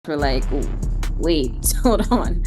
were like, wait, hold on.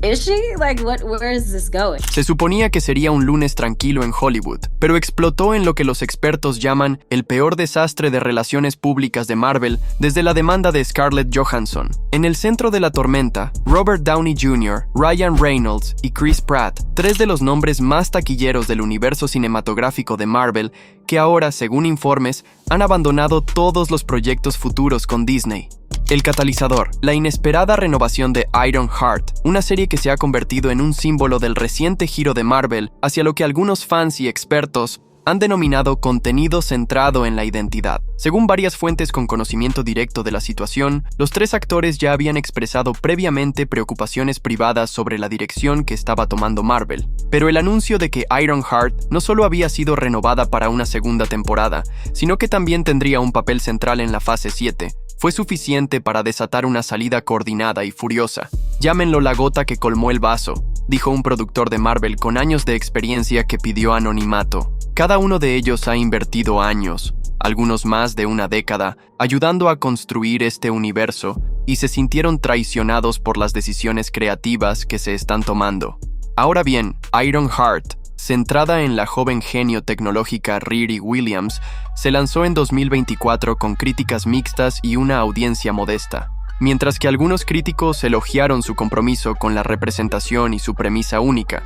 Is she? Like, where is this going? Se suponía que sería un lunes tranquilo en Hollywood, pero explotó en lo que los expertos llaman el peor desastre de relaciones públicas de Marvel desde la demanda de Scarlett Johansson. En el centro de la tormenta, Robert Downey Jr., Ryan Reynolds y Chris Pratt, tres de los nombres más taquilleros del universo cinematográfico de Marvel, que ahora, según informes, han abandonado todos los proyectos futuros con Disney. El catalizador, la inesperada renovación de Ironheart, una serie que se ha convertido en un símbolo del reciente giro de Marvel hacia lo que algunos fans y expertos han denominado contenido centrado en la identidad. Según varias fuentes con conocimiento directo de la situación, los tres actores ya habían expresado previamente preocupaciones privadas sobre la dirección que estaba tomando Marvel. Pero el anuncio de que Ironheart no solo había sido renovada para una segunda temporada, sino que también tendría un papel central en la fase 7, fue suficiente para desatar una salida coordinada y furiosa. Llámenlo la gota que colmó el vaso, dijo un productor de Marvel con años de experiencia que pidió anonimato. Cada uno de ellos ha invertido años, algunos más de una década, ayudando a construir este universo, y se sintieron traicionados por las decisiones creativas que se están tomando. Ahora bien, Ironheart, centrada en la joven genio tecnológica Riri Williams, se lanzó en 2024 con críticas mixtas y una audiencia modesta. Mientras que algunos críticos elogiaron su compromiso con la representación y su premisa única,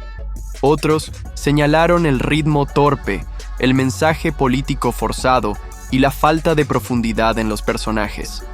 otros señalaron el ritmo torpe, el mensaje político forzado y la falta de profundidad en los personajes.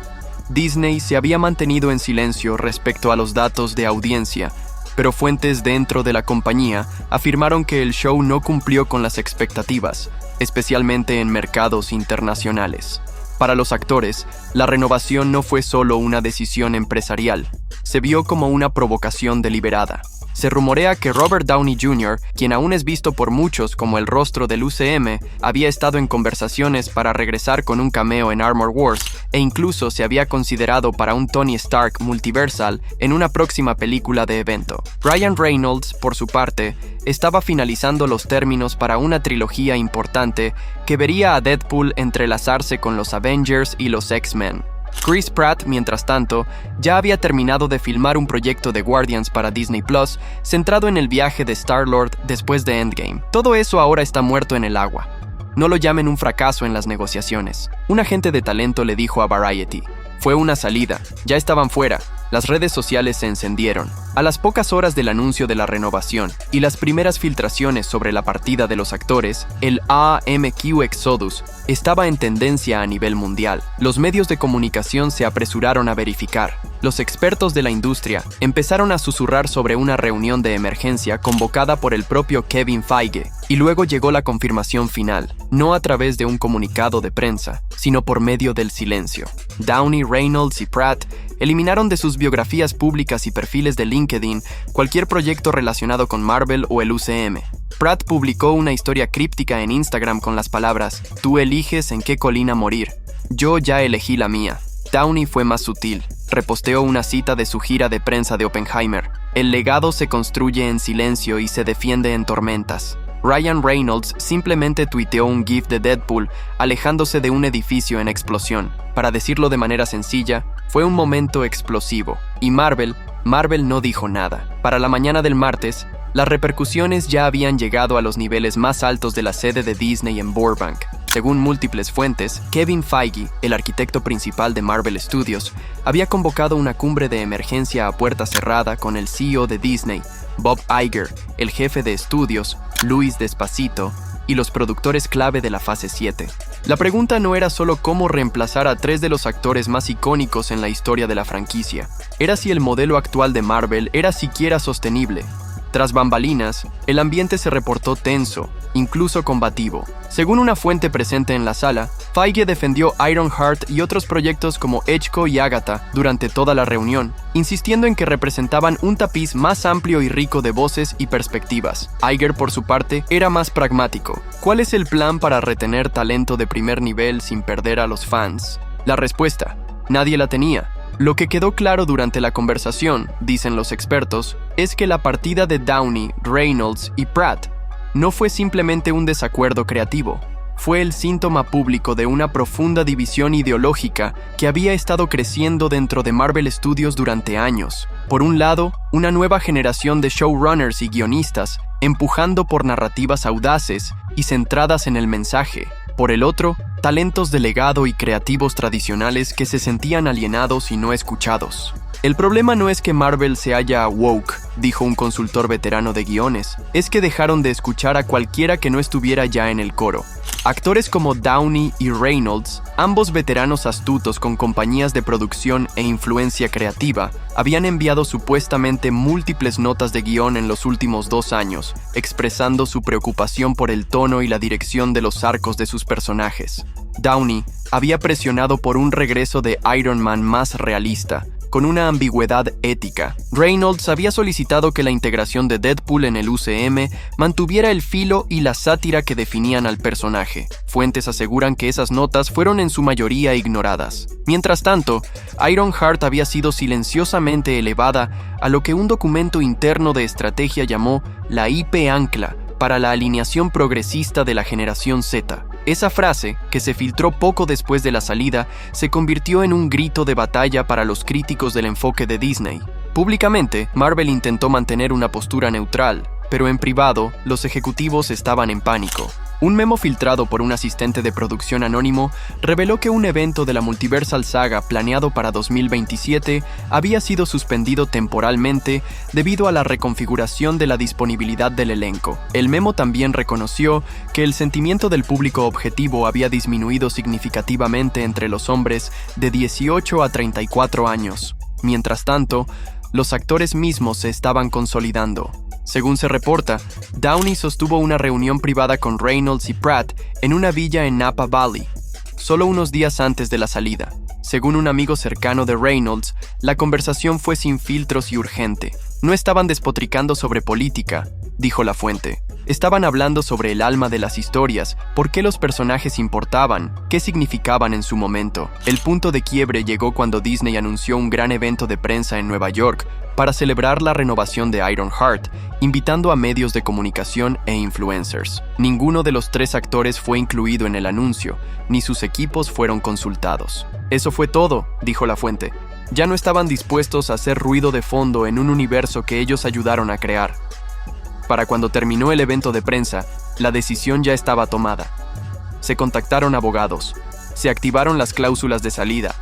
Disney se había mantenido en silencio respecto a los datos de audiencia, pero fuentes dentro de la compañía afirmaron que el show no cumplió con las expectativas, especialmente en mercados internacionales. Para los actores, la renovación no fue solo una decisión empresarial, se vio como una provocación deliberada. Se rumorea que Robert Downey Jr., quien aún es visto por muchos como el rostro del UCM, había estado en conversaciones para regresar con un cameo en Armor Wars e incluso se había considerado para un Tony Stark multiversal en una próxima película de evento. Ryan Reynolds, por su parte, estaba finalizando los términos para una trilogía importante que vería a Deadpool entrelazarse con los Avengers y los X-Men. Chris Pratt, mientras tanto, ya había terminado de filmar un proyecto de Guardians para Disney Plus, centrado en el viaje de Star-Lord después de Endgame. Todo eso ahora está muerto en el agua. No lo llamen un fracaso en las negociaciones. Un agente de talento le dijo a Variety: fue una salida, ya estaban fuera. Las redes sociales se encendieron. A las pocas horas del anuncio de la renovación y las primeras filtraciones sobre la partida de los actores, el AMQ Exodus estaba en tendencia a nivel mundial. Los medios de comunicación se apresuraron a verificar. Los expertos de la industria empezaron a susurrar sobre una reunión de emergencia convocada por el propio Kevin Feige, y luego llegó la confirmación final, no a través de un comunicado de prensa, sino por medio del silencio. Downey, Reynolds y Pratt eliminaron de sus biografías públicas y perfiles de LinkedIn cualquier proyecto relacionado con Marvel o el UCM. Pratt publicó una historia críptica en Instagram con las palabras: "Tú eliges en qué colina morir. Yo ya elegí la mía". Downey fue más sutil. Reposteó una cita de su gira de prensa de Oppenheimer: "El legado se construye en silencio y se defiende en tormentas". Ryan Reynolds simplemente tuiteó un GIF de Deadpool alejándose de un edificio en explosión. Para decirlo de manera sencilla, fue un momento explosivo. Y Marvel no dijo nada. Para la mañana del martes, las repercusiones ya habían llegado a los niveles más altos de la sede de Disney en Burbank. Según múltiples fuentes, Kevin Feige, el arquitecto principal de Marvel Studios, había convocado una cumbre de emergencia a puerta cerrada con el CEO de Disney, Bob Iger, el jefe de estudios, Louis Despacito, y los productores clave de la fase 7. La pregunta no era solo cómo reemplazar a tres de los actores más icónicos en la historia de la franquicia, era si el modelo actual de Marvel era siquiera sostenible. Tras bambalinas, el ambiente se reportó tenso, incluso combativo. Según una fuente presente en la sala, Feige defendió Ironheart y otros proyectos como Echko y Agatha durante toda la reunión, insistiendo en que representaban un tapiz más amplio y rico de voces y perspectivas. Iger, por su parte, era más pragmático. ¿Cuál es el plan para retener talento de primer nivel sin perder a los fans? La respuesta: nadie la tenía. Lo que quedó claro durante la conversación, dicen los expertos, es que la partida de Downey, Reynolds y Pratt no fue simplemente un desacuerdo creativo, fue el síntoma público de una profunda división ideológica que había estado creciendo dentro de Marvel Studios durante años. Por un lado, una nueva generación de showrunners y guionistas empujando por narrativas audaces y centradas en el mensaje. Por el otro, talentos de legado y creativos tradicionales que se sentían alienados y no escuchados. El problema no es que Marvel se haya woke, dijo un consultor veterano de guiones, es que dejaron de escuchar a cualquiera que no estuviera ya en el coro. Actores como Downey y Reynolds, ambos veteranos astutos con compañías de producción e influencia creativa, habían enviado supuestamente múltiples notas de guión en los últimos 2 años, expresando su preocupación por el tono y la dirección de los arcos de sus personajes. Downey había presionado por un regreso de Iron Man más realista, con una ambigüedad ética. Reynolds había solicitado que la integración de Deadpool en el UCM mantuviera el filo y la sátira que definían al personaje. Fuentes aseguran que esas notas fueron en su mayoría ignoradas. Mientras tanto, Ironheart había sido silenciosamente elevada a lo que un documento interno de estrategia llamó la IP Ancla para la alineación progresista de la generación Z. Esa frase, que se filtró poco después de la salida, se convirtió en un grito de batalla para los críticos del enfoque de Disney. Públicamente, Marvel intentó mantener una postura neutral, pero en privado, los ejecutivos estaban en pánico. Un memo filtrado por un asistente de producción anónimo reveló que un evento de la Multiversal Saga planeado para 2027 había sido suspendido temporalmente debido a la reconfiguración de la disponibilidad del elenco. El memo también reconoció que el sentimiento del público objetivo había disminuido significativamente entre los hombres de 18 a 34 años. Mientras tanto, los actores mismos se estaban consolidando. Según se reporta, Downey sostuvo una reunión privada con Reynolds y Pratt en una villa en Napa Valley, solo unos días antes de la salida. Según un amigo cercano de Reynolds, la conversación fue sin filtros y urgente. No estaban despotricando sobre política, dijo la fuente. Estaban hablando sobre el alma de las historias, por qué los personajes importaban, qué significaban en su momento. El punto de quiebre llegó cuando Disney anunció un gran evento de prensa en Nueva York para celebrar la renovación de Ironheart, invitando a medios de comunicación e influencers. Ninguno de los 3 actores fue incluido en el anuncio, ni sus equipos fueron consultados. Eso fue todo, dijo la fuente. Ya no estaban dispuestos a hacer ruido de fondo en un universo que ellos ayudaron a crear. Para cuando terminó el evento de prensa, la decisión ya estaba tomada. Se contactaron abogados, se activaron las cláusulas de salida.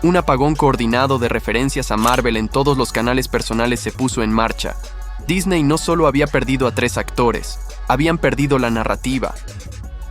Un apagón coordinado de referencias a Marvel en todos los canales personales se puso en marcha. Disney no solo había perdido a 3 actores, habían perdido la narrativa.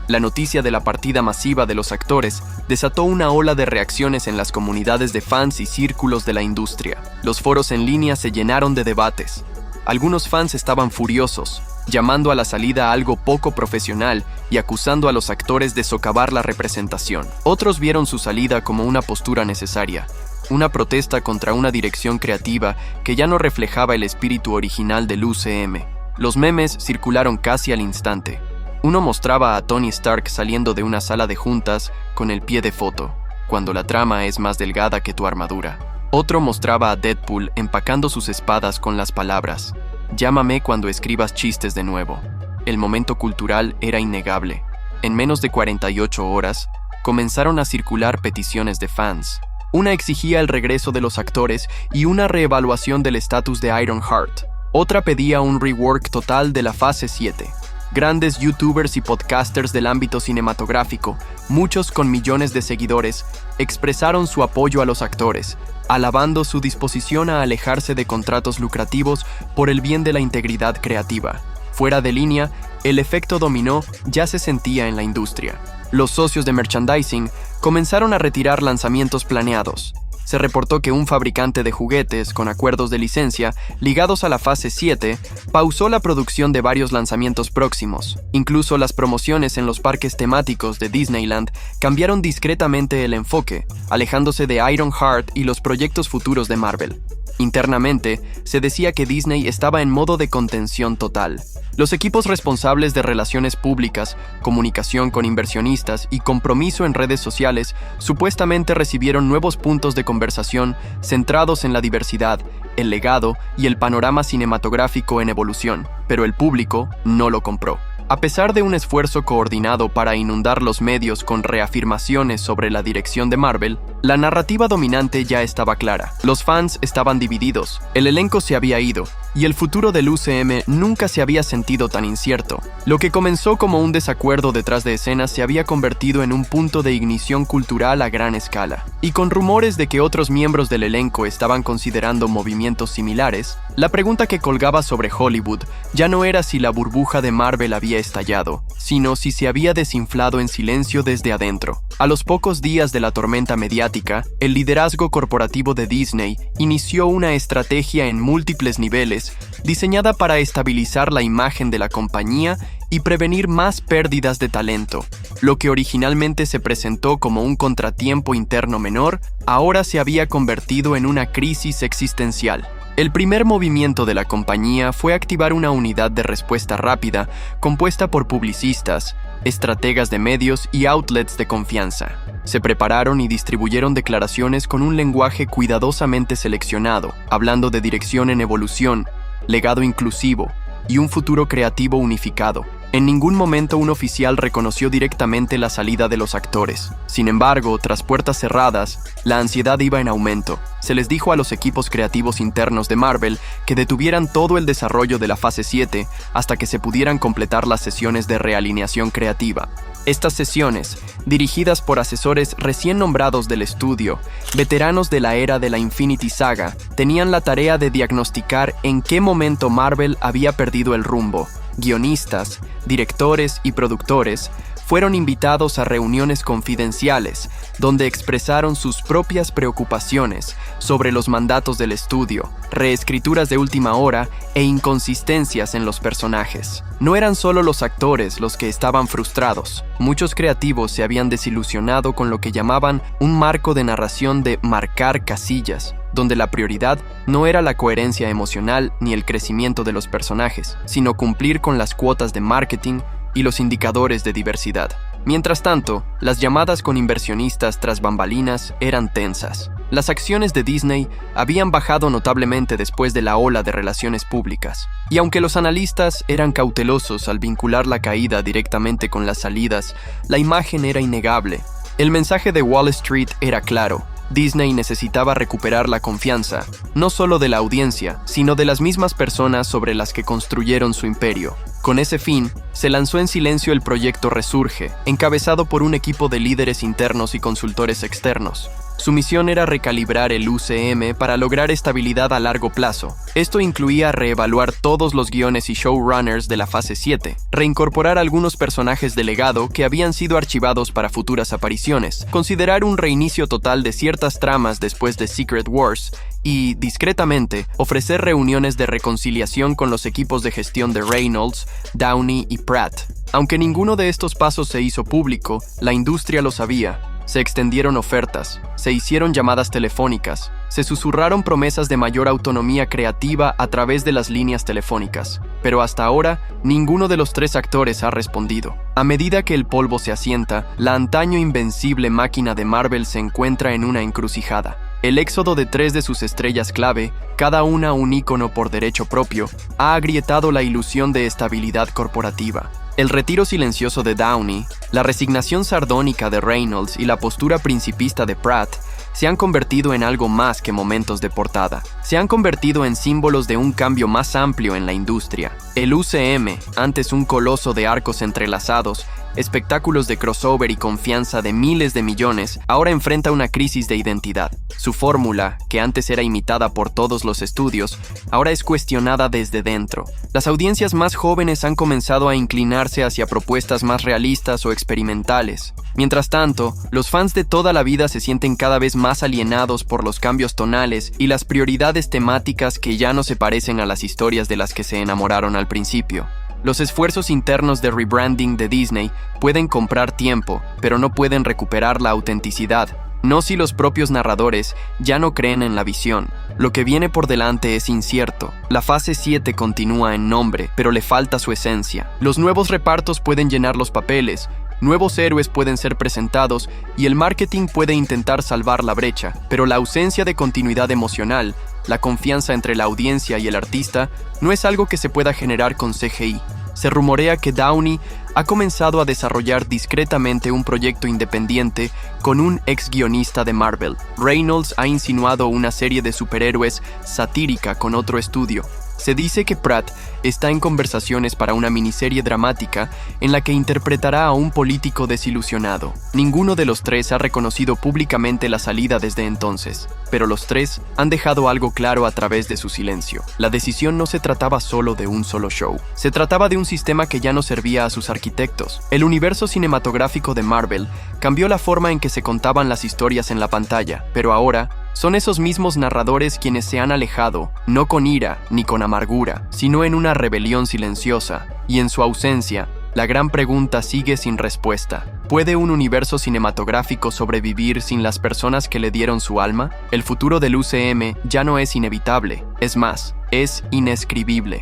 La noticia de la partida masiva de los actores desató una ola de reacciones en las comunidades de fans y círculos de la industria. Los foros en línea se llenaron de debates. Algunos fans estaban furiosos, llamando a la salida algo poco profesional y acusando a los actores de socavar la representación. Otros vieron su salida como una postura necesaria, una protesta contra una dirección creativa que ya no reflejaba el espíritu original del UCM. Los memes circularon casi al instante. Uno mostraba a Tony Stark saliendo de una sala de juntas con el pie de foto, cuando la trama es más delgada que tu armadura. Otro mostraba a Deadpool empacando sus espadas con las palabras: "Llámame cuando escribas chistes de nuevo". El momento cultural era innegable. En menos de 48 horas, comenzaron a circular peticiones de fans. Una exigía el regreso de los actores y una reevaluación del estatus de Ironheart. Otra pedía un rework total de la fase 7. Grandes youtubers y podcasters del ámbito cinematográfico, muchos con millones de seguidores, expresaron su apoyo a los actores, alabando su disposición a alejarse de contratos lucrativos por el bien de la integridad creativa. Fuera de línea, el efecto dominó ya se sentía en la industria. Los socios de merchandising comenzaron a retirar lanzamientos planeados. Se reportó que un fabricante de juguetes con acuerdos de licencia ligados a la fase 7 pausó la producción de varios lanzamientos próximos. Incluso las promociones en los parques temáticos de Disneyland cambiaron discretamente el enfoque, alejándose de Ironheart y los proyectos futuros de Marvel. Internamente, se decía que Disney estaba en modo de contención total. Los equipos responsables de relaciones públicas, comunicación con inversionistas y compromiso en redes sociales supuestamente recibieron nuevos puntos de conversación centrados en la diversidad, el legado y el panorama cinematográfico en evolución, pero el público no lo compró. A pesar de un esfuerzo coordinado para inundar los medios con reafirmaciones sobre la dirección de Marvel, la narrativa dominante ya estaba clara. Los fans estaban divididos, el elenco se había ido, y el futuro del UCM nunca se había sentido tan incierto. Lo que comenzó como un desacuerdo detrás de escenas se había convertido en un punto de ignición cultural a gran escala. Y con rumores de que otros miembros del elenco estaban considerando movimientos similares, la pregunta que colgaba sobre Hollywood ya no era si la burbuja de Marvel había estallado, sino si se había desinflado en silencio desde adentro. A los pocos días de la tormenta mediática, el liderazgo corporativo de Disney inició una estrategia en múltiples niveles diseñada para estabilizar la imagen de la compañía y prevenir más pérdidas de talento. Lo que originalmente se presentó como un contratiempo interno menor, ahora se había convertido en una crisis existencial. El primer movimiento de la compañía fue activar una unidad de respuesta rápida compuesta por publicistas, estrategas de medios y outlets de confianza. Se prepararon y distribuyeron declaraciones con un lenguaje cuidadosamente seleccionado, hablando de dirección en evolución, legado inclusivo y un futuro creativo unificado. En ningún momento un oficial reconoció directamente la salida de los actores. Sin embargo, tras puertas cerradas, la ansiedad iba en aumento. Se les dijo a los equipos creativos internos de Marvel que detuvieran todo el desarrollo de la fase 7 hasta que se pudieran completar las sesiones de realineación creativa. Estas sesiones, dirigidas por asesores recién nombrados del estudio, veteranos de la era de la Infinity Saga, tenían la tarea de diagnosticar en qué momento Marvel había perdido el rumbo. Guionistas, directores y productores fueron invitados a reuniones confidenciales, donde expresaron sus propias preocupaciones sobre los mandatos del estudio, reescrituras de última hora e inconsistencias en los personajes. No eran solo los actores los que estaban frustrados. Muchos creativos se habían desilusionado con lo que llamaban un marco de narración de marcar casillas, donde la prioridad no era la coherencia emocional ni el crecimiento de los personajes, sino cumplir con las cuotas de marketing y los indicadores de diversidad. Mientras tanto, las llamadas con inversionistas tras bambalinas eran tensas. Las acciones de Disney habían bajado notablemente después de la ola de relaciones públicas. Y aunque los analistas eran cautelosos al vincular la caída directamente con las salidas, la imagen era innegable. El mensaje de Wall Street era claro. Disney necesitaba recuperar la confianza, no solo de la audiencia, sino de las mismas personas sobre las que construyeron su imperio. Con ese fin, se lanzó en silencio el proyecto Resurge, encabezado por un equipo de líderes internos y consultores externos. Su misión era recalibrar el UCM para lograr estabilidad a largo plazo. Esto incluía reevaluar todos los guiones y showrunners de la fase 7, reincorporar algunos personajes de legado que habían sido archivados para futuras apariciones, considerar un reinicio total de ciertas tramas después de Secret Wars y, discretamente, ofrecer reuniones de reconciliación con los equipos de gestión de Reynolds, Downey y Pratt. Aunque ninguno de estos pasos se hizo público, la industria lo sabía. Se extendieron ofertas, se hicieron llamadas telefónicas, se susurraron promesas de mayor autonomía creativa a través de las líneas telefónicas, pero hasta ahora ninguno de los tres actores ha respondido. A medida que el polvo se asienta, la antaño invencible máquina de Marvel se encuentra en una encrucijada. El éxodo de 3 de sus estrellas clave, cada una un ícono por derecho propio, ha agrietado la ilusión de estabilidad corporativa. El retiro silencioso de Downey, la resignación sardónica de Reynolds y la postura principista de Pratt se han convertido en algo más que momentos de portada. Se han convertido en símbolos de un cambio más amplio en la industria. El UCM, antes un coloso de arcos entrelazados, espectáculos de crossover y confianza de miles de millones, ahora enfrenta una crisis de identidad. Su fórmula, que antes era imitada por todos los estudios, ahora es cuestionada desde dentro. Las audiencias más jóvenes han comenzado a inclinarse hacia propuestas más realistas o experimentales. Mientras tanto, los fans de toda la vida se sienten cada vez más alienados por los cambios tonales y las prioridades temáticas que ya no se parecen a las historias de las que se enamoraron al principio. Los esfuerzos internos de rebranding de Disney pueden comprar tiempo, pero no pueden recuperar la autenticidad. No si los propios narradores ya no creen en la visión. Lo que viene por delante es incierto. La fase 7 continúa en nombre, pero le falta su esencia. Los nuevos repartos pueden llenar los papeles, nuevos héroes pueden ser presentados y el marketing puede intentar salvar la brecha, pero la ausencia de continuidad emocional, la confianza entre la audiencia y el artista, no es algo que se pueda generar con CGI. se rumorea que Downey ha comenzado a desarrollar discretamente un proyecto independiente con un ex guionista de Marvel. Reynolds ha insinuado una serie de superhéroes satírica con otro estudio. Se dice que Pratt está en conversaciones para una miniserie dramática en la que interpretará a un político desilusionado. Ninguno de los tres ha reconocido públicamente la salida desde entonces, pero los tres han dejado algo claro a través de su silencio. La decisión no se trataba solo de un solo show. Se trataba de un sistema que ya no servía a sus arquitectos. El universo cinematográfico de Marvel cambió la forma en que se contaban las historias en la pantalla, pero ahora son esos mismos narradores quienes se han alejado, no con ira ni con amargura, sino en una rebelión silenciosa, y en su ausencia, la gran pregunta sigue sin respuesta. ¿Puede un universo cinematográfico sobrevivir sin las personas que le dieron su alma? El futuro del UCM ya no es inevitable, es más, es inescribible.